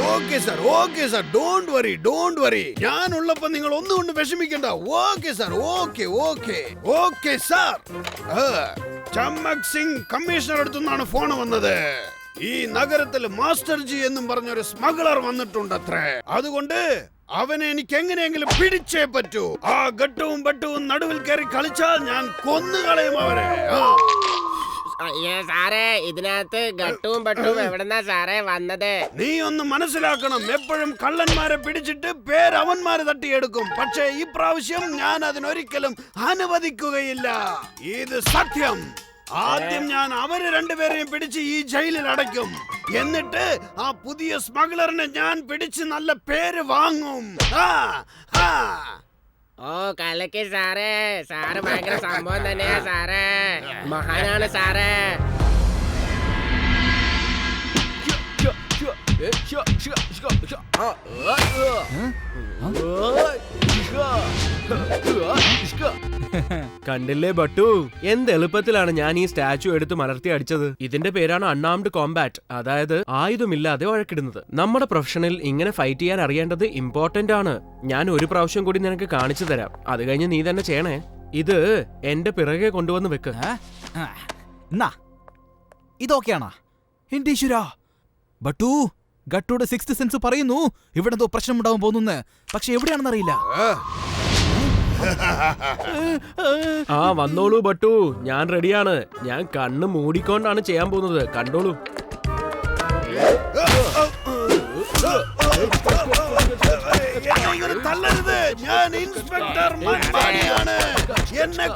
Okay sir, don't worry. ഞാനുള്ളപ്പോ നിങ്ങൾ ഒന്നുകൊണ്ട് വിഷമിക്കണ്ട. Okay sir, okay sir. Chammak Singh commissioner അടുത്തുനിന്നാണ് ഫോൺ വന്നത്. ഈ നഗരത്തിൽ മാസ്റ്റർ ജി എന്നും പറഞ്ഞൊരു സ്മഗ്ലർ വന്നിട്ടുണ്ടത്രേ. അതുകൊണ്ട് അവനെ എനിക്ക് എങ്ങനെയെങ്കിലും പിടിച്ചേ പറ്റൂ. ആ ഗട്ടുവും ബട്ടുവും നടുവിൽ കയറി കളിച്ചാൽ ഞാൻ കൊന്നുകളയും അവരെ. അയ്യോ സാറേ, ഇതിനകത്ത് ഗട്ടുവും ബട്ടുവും എവിടെന്നാ സാറേ വന്നത്? നീ ഒന്ന് മനസ്സിലാക്കണം, എപ്പോഴും കള്ളന്മാരെ പിടിച്ചിട്ട് പേരവന്മാര് തട്ടിയെടുക്കും. പക്ഷേ ഈ പ്രാവശ്യം ഞാൻ അതിനൊരിക്കലും അനുവദിക്കുകയില്ല. ഇത് സത്യം. ആദ്യം ഞാൻ അവര് രണ്ടുപേരെയും പിടിച്ച് ഈ ജയിലിൽ അടയ്ക്കും. എന്നിട്ട് ആ പുതിയ സ്മഗ്ലറിനെ ഞാൻ പിടിച്ച് നല്ല പേര് വാങ്ങും. ഓ കലക്കി സാറേ, സാറ് ഭയങ്കര സംഭവം തന്നെയാ സാറേ, മഹാനാണ് സാറേ. കണ്ടില്ലേ ബട്ടു, എന്ത് എളുപ്പത്തിലാണ് ഞാൻ ഈ സ്റ്റാച്ചു എടുത്ത് മലർത്തി അടിച്ചത്. ഇതിന്റെ പേരാണ് അൺആംഡ് കോംബാറ്റ്, അതായത് ആയുധമില്ലാതെ വഴക്കിടുന്നത്. നമ്മുടെ പ്രൊഫഷനിൽ ഇങ്ങനെ ഫൈറ്റ് ചെയ്യാൻ അറിയേണ്ടത് ഇമ്പോർട്ടന്റ് ആണ്. ഞാൻ ഒരു പ്രാവശ്യം കൂടി നിനക്ക് കാണിച്ചു തരാം, അത് കഴിഞ്ഞ് നീ തന്നെ ചെയ്യണേ. ഇത് എന്റെ പിറകെ കൊണ്ടുവന്ന് വെക്ക്. ഇതൊക്കെയാണോ എന്റെ ഈശ്വരാ? ബട്ടു, ഗട്ടുയുടെ സിക്സ്ത് സെൻസ് പറയുന്നു ഇവിടെ എന്തോ പ്രശ്നമുണ്ടാവാൻ പോകുന്നു. പക്ഷെ എവിടെയാണെന്നറിയില്ല. വന്നോളൂ ബട്ടു, ഞാൻ റെഡിയാണ്. ഞാൻ കണ്ണ് മൂടിക്കൊണ്ടാണ് ചെയ്യാൻ പോകുന്നത്, കണ്ടോളൂ. ഞാൻ ഇൻസ്പെക്ടർ മൻമാനിയാണ്. എന്നെ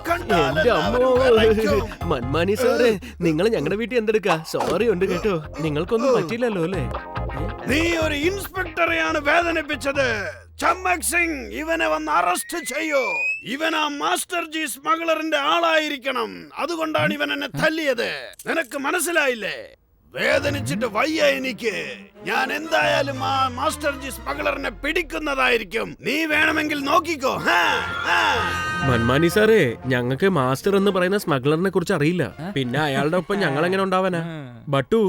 മൻമാനി സാറേ, നിങ്ങൾ ഞങ്ങളുടെ വീട്ടിൽ എന്തെടുക്കാ? സോറി ഉണ്ട് കേട്ടോ, നിങ്ങൾക്കൊന്നും പറ്റില്ലല്ലോ അല്ലേ? നീ ഒരു ഇൻസ്പെക്ടറെയാണ് വേദനിപ്പിച്ചത്. ചമ്മക് സിംഗ്, ഇവനെ വന്ന് അറസ്റ്റ് ചെയ്യൂ. ഇവൻ ആ മാസ്റ്റർ ജി സ്മഗ്ലറിന്റെ ആളായിരിക്കണം. അതുകൊണ്ടാണ് ഇവൻ എന്നെ തല്ലിയത്. നിനക്ക് മനസ്സിലായില്ലേ? വേദനിച്ചിട്ട് വയ്യ എനിക്ക്. ഞാൻ എന്തായാലും ആ മാസ്റ്റർ ജി സ്മഗ്ലറിനെ പിടിക്കുന്നതായിരിക്കും. നീ വേണമെങ്കിൽ നോക്കിക്കോ. മൻമാനി സാറേ, ഞങ്ങൾക്ക് മാസ്റ്റർ എന്ന് പറയുന്ന സ്മഗ്ലറിനെ കുറിച്ച് അറിയില്ല. പിന്നെ അയാളുടെ ഒപ്പം ഞങ്ങൾ എങ്ങനെ ഉണ്ടാവാനാ? ബട്ടു,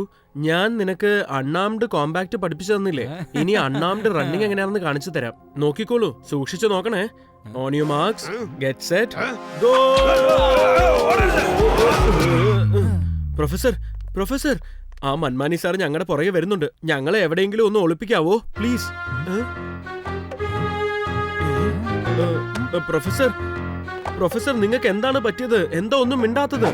ഞാൻ നിനക്ക് അൺആംഡ് കോമ്പാക്ട് പഠിപ്പിച്ചു തന്നില്ലേ? ഇനി അൺആംഡ് റണ്ണിങ് എങ്ങനെയാണെന്ന് കാണിച്ചു തരാം. നോക്കിക്കോളൂ, സൂക്ഷിച്ചു നോക്കണേ. On you marks, get set, go. Professor, ആ മൻമാനി സാർ ഞങ്ങളുടെ പുറകെ വരുന്നുണ്ട്. ഞങ്ങളെ എവിടെയെങ്കിലും ഒന്ന് ഒളിപ്പിക്കാവോ പ്ലീസ്? പ്രൊഫസർ, നിങ്ങൾക്ക് എന്താണ് പറ്റിയത്? എന്താ ഒന്നും മിണ്ടാത്തത്?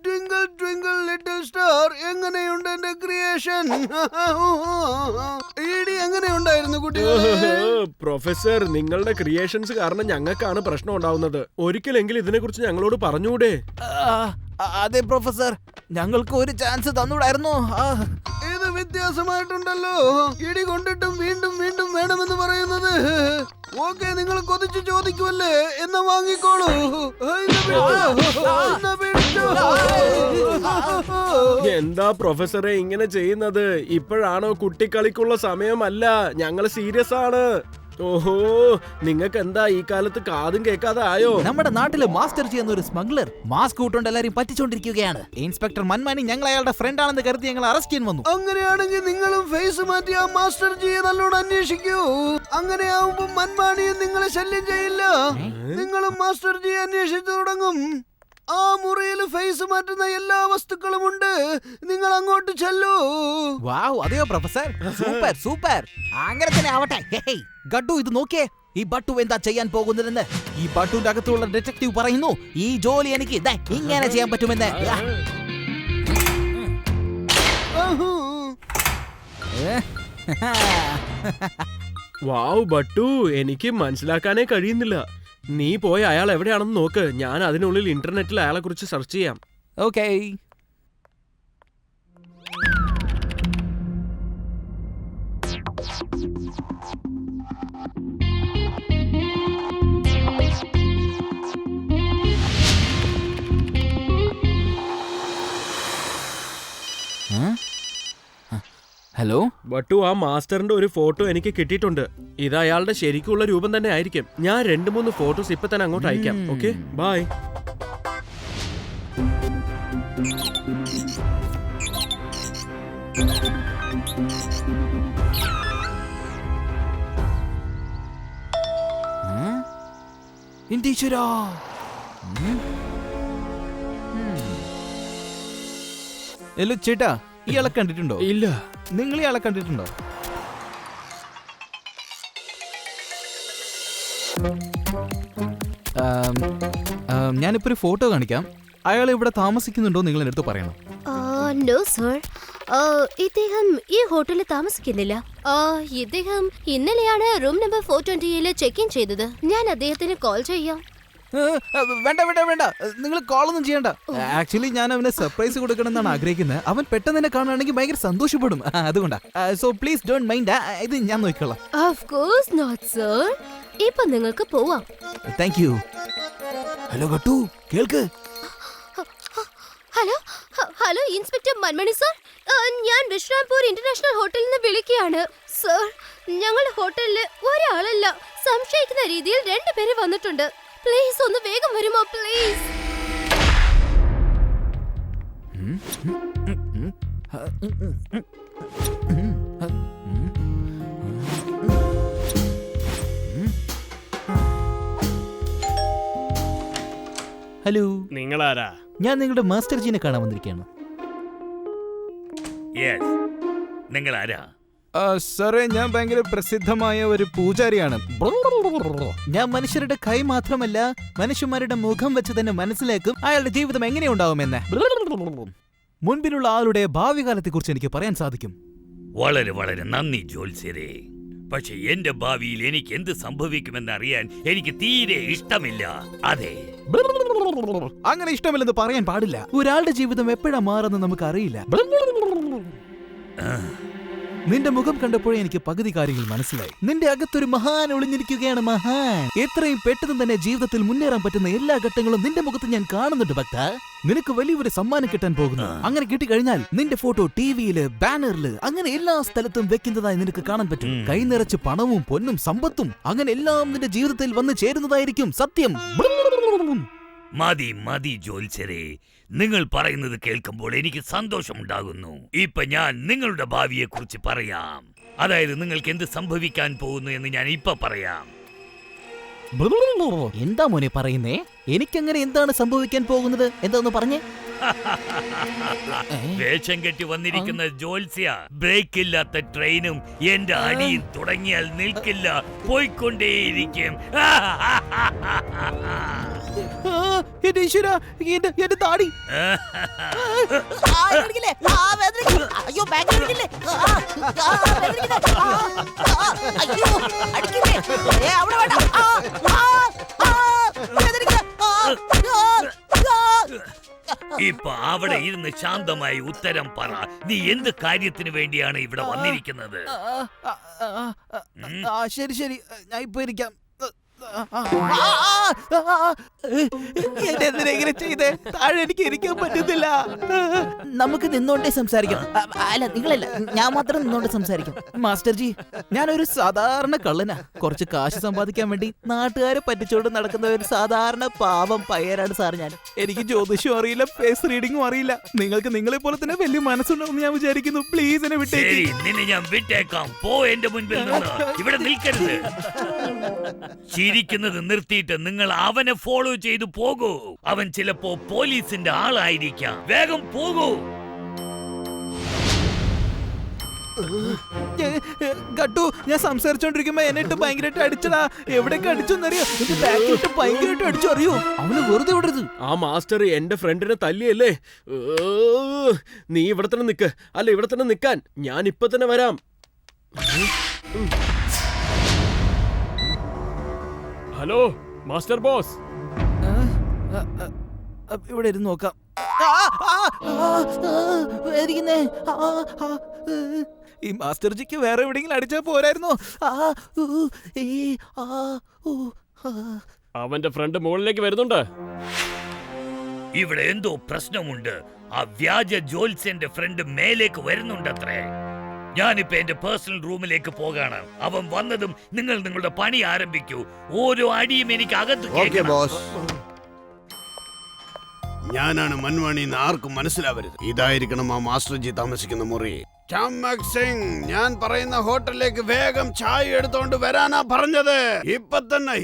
ട്വിങ്കിൾ ട്വിങ്കിൾ ലിറ്റിൽ സ്റ്റാർ, എങ്ങനെയുണ്ട് എന്റെ ക്രിയേഷൻ? എങ്ങനെയുണ്ടായിരുന്നു കുട്ടികളെ? പ്രൊഫസർ, നിങ്ങളുടെ ക്രിയേഷൻസ് കാരണം ഞങ്ങൾക്കാണ് പ്രശ്നം ഉണ്ടാവുന്നത്. ഒരിക്കലെങ്കിലും ഇതിനെ കുറിച്ച് ഞങ്ങളോട് പറഞ്ഞൂടെ? അതെ പ്രൊഫസർ, ഞങ്ങൾക്ക് ഒരു ചാൻസ് തന്നൂടായിരുന്നു. ഇത് വ്യത്യാസമായിട്ടുണ്ടല്ലോ. ഇടി കൊണ്ടിട്ടും വീണ്ടും വീണ്ടും വേണമെന്ന് പറയുന്നത്. ഓക്കെ, നിങ്ങൾ കൊതിച്ചു ചോദിക്കുമല്ലേ, എന്നാ വാങ്ങിക്കോളൂ. എന്താ പ്രൊഫസറെ ഇങ്ങനെ ചെയ്യുന്നത്? ഇപ്പോഴാണോ കുട്ടിക്കളിക്കുള്ള സമയമല്ല, ഞങ്ങൾ സീരിയസ് ആണ്. ഓഹോ, നിങ്ങൾക്ക് എന്താ ഈ കാലത്ത് കാതും കേൾക്കാതെ ആയോ? നമ്മുടെ നാട്ടില് മാസ്റ്റർ ജി എന്നൊരു സ്മഗ്ലർ മാസ്ക് ഇട്ടുകൊണ്ട് എല്ലാരും പറ്റിച്ചോണ്ടിരിക്കുകയാണ്. ഇൻസ്പെക്ടർ മൻമാനി ഞങ്ങൾ അയാളുടെ ഫ്രണ്ട് ആണെന്ന് കരുതി ഞങ്ങൾ അറസ്റ്റ് ചെയ്യാൻ വന്നു. അങ്ങനെയാണെങ്കിൽ നിങ്ങളും ഫേസ് മാറ്റി ആ മാസ്റ്റർ ജിയെ നല്ലോണം അന്വേഷിക്കൂ. അങ്ങനെയാവുമ്പോ മൻമാനിയും നിങ്ങളെ ശല്യം ചെയ്യില്ല. നിങ്ങളും മാസ്റ്റർ ജിയെ അന്വേഷിച്ചു തുടങ്ങും. ആ മുറിയിൽ ഫേസ് മാറ്റുന്ന എല്ലാ വസ്തുക്കളും ഉണ്ട്. നിങ്ങൾ അങ്ങോട്ട് ചെല്ലൂ. വാവ്, അതെയോ പ്രൊഫസർ? സൂപ്പർ സൂപ്പർ, അങ്ങനെ തന്നെ ആവട്ടെ. ഗട്ടു, ഇത് നോക്കിയേ, ഈ ബട്ടു എന്താ ചെയ്യാൻ പോകുന്നതെന്ന്. ഈ ബട്ടുവിന്റെ അകത്തുള്ള ഡിറ്റക്റ്റീവ് പറയുന്നു ഈ ജോലി എനിക്ക് ഇങ്ങനെ ചെയ്യാൻ പറ്റുമെന്ന്. വാവ് ബട്ടു, എനിക്ക് മനസ്സിലാക്കാനേ കഴിയുന്നില്ല. നീ പോയി അയാൾ എവിടെയാണെന്ന് നോക്ക്. ഞാൻ അതിനുള്ളിൽ ഇന്റർനെറ്റിൽ അയാളെ കുറിച്ച് സെർച്ച് ചെയ്യാം. ഓക്കേ. ഹലോ ബട്ടു, ആ മാസ്റ്ററിന്റെ ഒരു ഫോട്ടോ എനിക്ക് കിട്ടിയിട്ടുണ്ട്. ഇത് അയാളുടെ ശരിക്കുള്ള രൂപം തന്നെ ആയിരിക്കും. ഞാൻ 2-3 ഫോട്ടോസ് ഇപ്പൊ തന്നെ അങ്ങോട്ട് അയക്കാം. Okay, by. ഈശ്വരാ. ഹലോ ചേട്ടാ, ഇയാളെ കണ്ടിട്ടുണ്ടോ? ഇല്ല. നിങ്ങൾ ഇയാളെ കണ്ടിട്ടുണ്ടോ? ഞാനിപ്പോ ഒരു ഫോട്ടോ കാണിക്കാം. അയാൾ ഇവിടെ താമസിക്കുന്നുണ്ടോ നിങ്ങൾ എൻ്റെ അടുത്ത് പറയണം. നോ സർ, ഇദ്ദേഹം ഈ ഹോട്ടലിൽ താമസിക്കുന്നില്ല. ഇദ്ദേഹം ഇന്നലെയാണ് റൂം നമ്പർ 420 ചെക്ക് ഇൻ ചെയ്തത്. ഞാൻ അദ്ദേഹത്തിന് കോൾ ചെയ്യാം. വേണ്ട വേണ്ട വേണ്ട, നിങ്ങൾ കോളൊന്നും ചെയ്യണ്ട. ആക്ച്വലി ഞാൻ അവന് സർപ്രൈസ് കൊടുക്കണം എന്നാണ് ആഗ്രഹിക്കുന്നത്. അവൻ പെട്ടെന്ന് തന്നെ കാണുകയാണെങ്കിൽ ഭയങ്കര സന്തോഷപ്പെടും. അതുകൊണ്ടാ. So please don't mind. ഇത് ഞാൻ നോക്കിക്കോളാം. Of course not sir. ഇപ്പൊ നിങ്ങൾക്ക് പോവാം. Thank you. ഹലോ ഗട്ടു, കേൾക്ക്. Hello hello inspector Manmani sir, ഞാൻ വിശ്രാംപൂർ ഇന്റർനാഷണൽ ഹോട്ടലിൽ നിന്ന് വിളിക്കുകയാണ്. സർ, ഞങ്ങളുടെ ഹോട്ടലിൽ ഒരാളല്ല, സംശയിക്കുന്ന രീതിയിൽ 2 പേര് വന്നിട്ടുണ്ട്. പ്ലീസ് ഒന്ന് വേഗം വരുമോ പ്ലീസ്? ഹലോ, നിങ്ങളാരാ? ഞാൻ നിങ്ങളുടെ മാസ്റ്റർ ജീനെ കാണാൻ വന്നിരിക്കുകയാണ്. നിങ്ങളാരാ? സാറേ, ഞാൻ ഭയങ്കര പ്രസിദ്ധമായ ഒരു പൂജാരിയാണ്. ഞാൻ മനുഷ്യരുടെ കൈ മാത്രമല്ല, മനുഷ്യന്മാരുടെ മുഖം വെച്ച് തന്നെ മനസ്സിലാക്കും അയാളുടെ ജീവിതം എങ്ങനെയുണ്ടാവുമെന്ന്. മുൻപിലുള്ള ആളുടെ ഭാവി കാലത്തെ കുറിച്ച് എനിക്ക് പറയാൻ സാധിക്കും. വളരെ വളരെ നന്ദി ജോത്സ്യരെ. പക്ഷെ എന്റെ ഭാവിയിൽ എനിക്ക് എന്ത് സംഭവിക്കുമെന്ന് അറിയാൻ എനിക്ക് തീരെ ഇഷ്ടമില്ല. അതെ, അങ്ങനെ ഇഷ്ടമില്ലെന്ന് പറയാൻ പാടില്ല. ഒരാളുടെ ജീവിതം എപ്പോഴാ മാറുന്നത് നമുക്ക് അറിയില്ല. നിന്റെ മുഖം കണ്ടപ്പോഴേ എനിക്ക് പകുതി കാര്യങ്ങൾ മനസ്സിലായി. നിന്റെ അകത്തൊരു മഹാൻ ഒളിഞ്ഞിരിക്കുകയാണ്. മഹാൻ. എത്രയും പെട്ടെന്ന് തന്നെ ജീവിതത്തിൽ മുന്നേറാൻ പറ്റുന്ന എല്ലാ ഘട്ടങ്ങളും നിന്റെ മുഖത്ത് ഞാൻ കാണുന്നുണ്ട് ഭക്ത. നിനക്ക് വലിയൊരു സമ്മാനം കിട്ടാൻ പോകുന്നു. അങ്ങനെ കിട്ടിക്കഴിഞ്ഞാൽ നിന്റെ ഫോട്ടോ ടിവിയില്, ബാനറില്, അങ്ങനെ എല്ലാ സ്ഥലത്തും വെക്കുന്നതായി നിനക്ക് കാണാൻ പറ്റും. കൈ നിറച്ച് പണവും പൊന്നും സമ്പത്തും അങ്ങനെ എല്ലാം നിന്റെ ജീവിതത്തിൽ വന്ന് ചേരുന്നതായിരിക്കും. സത്യം. മതി മതി ജോത്സ്യരെ. നിങ്ങൾ പറയുന്നത് കേൾക്കുമ്പോൾ എനിക്ക് സന്തോഷമുണ്ടാകുന്നു. ഇപ്പൊ ഞാൻ നിങ്ങളുടെ ഭാവിയെ കുറിച്ച് പറയാം. അതായത് നിങ്ങൾക്ക് എന്ത് സംഭവിക്കാൻ പോകുന്നു എന്ന് ഞാൻ ഇപ്പൊ പറയാം. എന്താ മോനെ പറയുന്നേ? എനിക്കങ്ങനെ എന്താണ് സംഭവിക്കാൻ പോകുന്നത്? എന്താന്ന് പറഞ്ഞേ. വേഷം കെട്ടി വന്നിരിക്കുന്ന ജോത്സ്യ, ബ്രേക്ക് ഇല്ലാത്ത ട്രെയിനും എന്റെ അടിയിൽ തുടങ്ങിയാൽ നിൽക്കില്ല, പോയിക്കൊണ്ടേയിരിക്കും. എന്റെ താടി. ഇപ്പൊ അവിടെ ഇരുന്ന് ശാന്തമായി ഉത്തരം പറ. നീ എന്ത് കാര്യത്തിന് വേണ്ടിയാണ് ഇവിടെ വന്നിരിക്കുന്നത്? ശരി ശരി, ഞാൻ ഇപ്പൊ ഇരിക്കാം. എങ്ങനെ ചെയ്തേ? താഴെ എനിക്ക് ഇരിക്കാൻ പറ്റുന്നില്ല. നമുക്ക് നിന്നോണ്ടേ സംസാരിക്കാം. അല്ല, നിങ്ങളല്ല, ഞാൻ മാത്രം നിന്നോണ്ട് സംസാരിക്കാം. മാസ്റ്റർ ജി, ഞാനൊരു സാധാരണ കള്ളനാ. കുറച്ച് കാശ് സമ്പാദിക്കാൻ വേണ്ടി നാട്ടുകാരെ പറ്റിച്ചോണ്ട് നടക്കുന്ന ഒരു സാധാരണ പാവം പയ്യനാണ് സാർ ഞാൻ. എനിക്ക് ജ്യോതിഷവും അറിയില്ല, ഫേസ് റീഡിങ്ങും അറിയില്ല. നിങ്ങൾക്ക് നിങ്ങളെ പോലെ തന്നെ വലിയ മനസ്സുണ്ടെന്ന് ഞാൻ വിചാരിക്കുന്നു. പ്ലീസ് എന്നെ വിട്ടേക്ക്. നിന്നെ ഞാൻ വിട്ടേക്കാം. പോ എന്റെ മുൻപിൽ നിന്ന്. ഇവിടെ നിൽക്കരുത്. ചിരിക്കുന്നത് നിർത്തിയിട്ട് നിങ്ങൾ അവനെ ഫോളോ ചെയ്തു പോകൂ. അവൻ ചിലപ്പോ പോലീസിന്റെ ആളായിരിക്കാം. വേഗം പോകൂ. ഗട്ടു, ഞാൻ സംസാരിച്ചോണ്ടിരിക്കുമ്പോ എന്നിട്ട് ഭയങ്കരമായിട്ട് അടിച്ചടാ. എവിടെയൊക്കെ അടിച്ചോന്നറിയോ? എന്റെ ബാക്കിലിട്ട് ഭയങ്കരമായിട്ട് അടിച്ചു. അറിയോ? അവന് വെറുതെ വിടരുത്. ആ മാസ്റ്റർ എന്റെ ഫ്രണ്ടിനെ തല്ലിയല്ലേ? നീ ഇവിടെ തന്നെ നിക്ക്. അല്ല, ഇവിടെ തന്നെ നിക്കാൻ. ഞാൻ ഇപ്പൊ തന്നെ വരാം. Hello master boss. ഇവിടെ ഇരുന്ന് നോക്കാം. ഈ മാസ്റ്റർ ജിക്ക് വേറെ എവിടെയെങ്കിലും അടിച്ചാ പോരായിരുന്നോ? അവന്റെ ഫ്രണ്ട് മുകളിലേക്ക് വരുന്നുണ്ട്. ഇവിടെ എന്തോ പ്രശ്നമുണ്ട്. ആ വ്യാജ ജോത്സ്യന്റെ ഫ്രണ്ട് മേലേക്ക് വരുന്നുണ്ടത്രേ. ഞാനിപ്പോ എന്റെ പേഴ്സണൽ റൂമിലേക്ക് പോകാണ്. അവൻ വന്നതും നിങ്ങൾ നിങ്ങളുടെ പണി ആരംഭിക്കൂ. ഓരോ അടിയും എനിക്ക് അകത്ത് കേൾക്കണം. ഞാനാണ് മൻവാണി എന്ന് ആർക്കും മനസ്സിലാവരുത്. ഇതായിരിക്കണം ആ മാസ്റ്റർ ജി താമസിക്കുന്ന മുറി. ചമ്മക് സിംഗ്, ഞാൻ പറയുന്ന ഹോട്ടലിലേക്ക് വേഗം ചായ എടുത്തോണ്ട് വരാനാ പറഞ്ഞത്. ഇപ്പൊ തന്നെ.